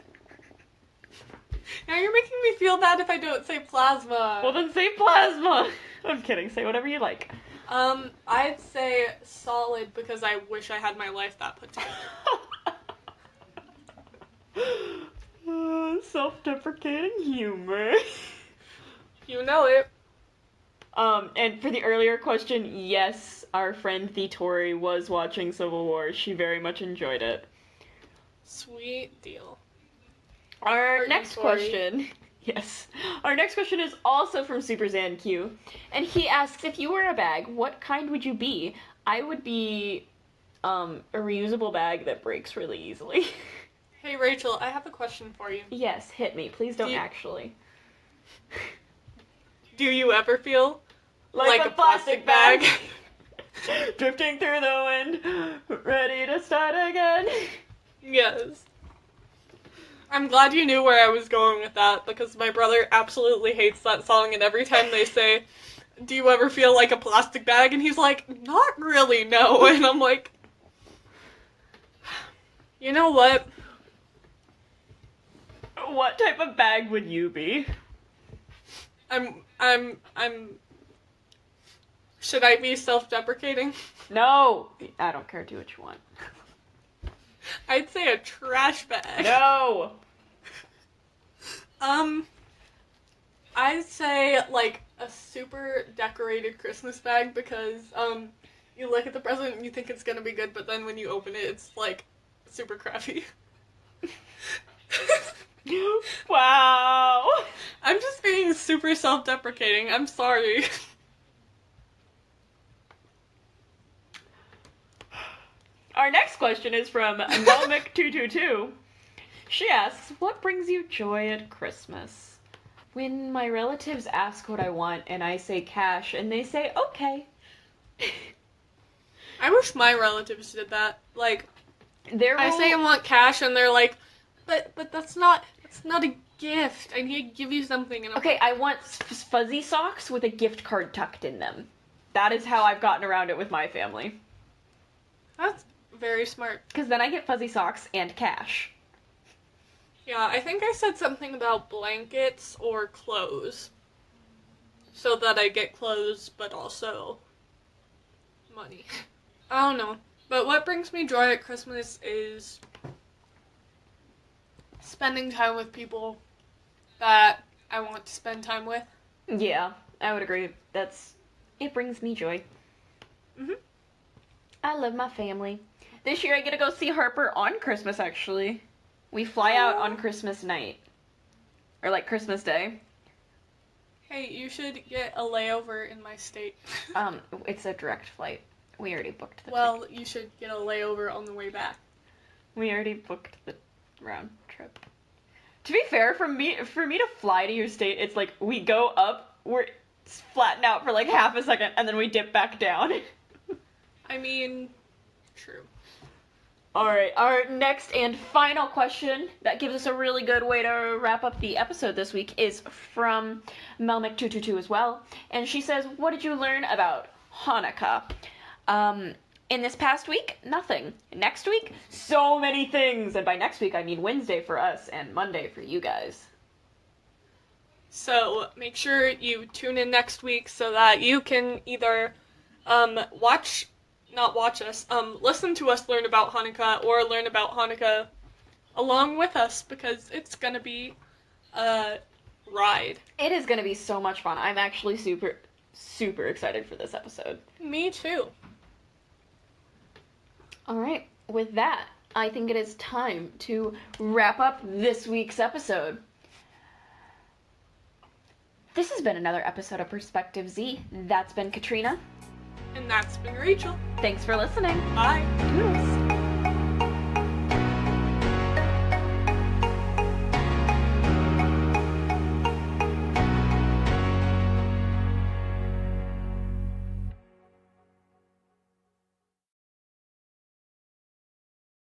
Now you're making me feel bad if I don't say plasma. Well, then say plasma. I'm kidding. Say whatever you like. I'd say solid because I wish I had my life that put together. Self-deprecating humor. You know it. And for the earlier question, yes, our friend the Tori was watching Civil War. She very much enjoyed it. Sweet deal. Our next question. Yes. Our next question is also from Super Zan Q, and he asks, if you were a bag, what kind would you be? I would be a reusable bag that breaks really easily. Hey Rachel, I have a question for you. Yes, hit me. Please don't actually. Do you ever feel like a plastic bag? Drifting through the wind, ready to start again. Yes. I'm glad you knew where I was going with that, because my brother absolutely hates that song, and every time they say, do you ever feel like a plastic bag? And he's like, not really, no. And I'm like, you know what? What type of bag would you be? Should I be self-deprecating? No! I don't care, do what you want. I'd say a trash bag. No! I'd say, like, a super decorated Christmas bag, because, you look at the present and you think it's gonna be good, but then when you open it, it's, like, super crappy. Wow! I'm just being super self-deprecating. I'm sorry. Our next question is from Melmic222. She asks, what brings you joy at Christmas? When my relatives ask what I want and I say cash and they say, okay. I wish my relatives did that. Like, I say I want cash and they're like, but that's not a gift. I need to give you something. And okay, I want fuzzy socks with a gift card tucked in them. That is how I've gotten around it with my family. That's very smart. Because then I get fuzzy socks and cash. Yeah, I think I said something about blankets or clothes. So that I get clothes, but also money. I don't know. But what brings me joy at Christmas is spending time with people that I want to spend time with. Yeah, I would agree. It brings me joy. Mm-hmm. I love my family. This year I get to go see Harper on Christmas, actually. We fly out on Christmas night. Or, like, Christmas Day. Hey, you should get a layover in my state. It's a direct flight. We already booked the ticket. You should get a layover on the way back. We already booked the round trip. To be fair, for me to fly to your state, it's like, we go up, we're flatten out for, like, half a second, and then we dip back down. I mean, true. Alright, our next and final question that gives us a really good way to wrap up the episode this week is from Melmic222 as well. And she says, what did you learn about Hanukkah? In this past week, nothing. Next week, so many things. And by next week, I mean Wednesday for us and Monday for you guys. So make sure you tune in next week so that you can either listen to us learn about Hanukkah or learn about Hanukkah along with us, because it's gonna be a ride. It is gonna be so much fun. I'm actually super, super excited for this episode. Me too. Alright, with that, I think it is time to wrap up this week's episode. This has been another episode of Perspective Z. That's been Katrina. And that's been Rachel. Thanks for listening. Bye. Toodles.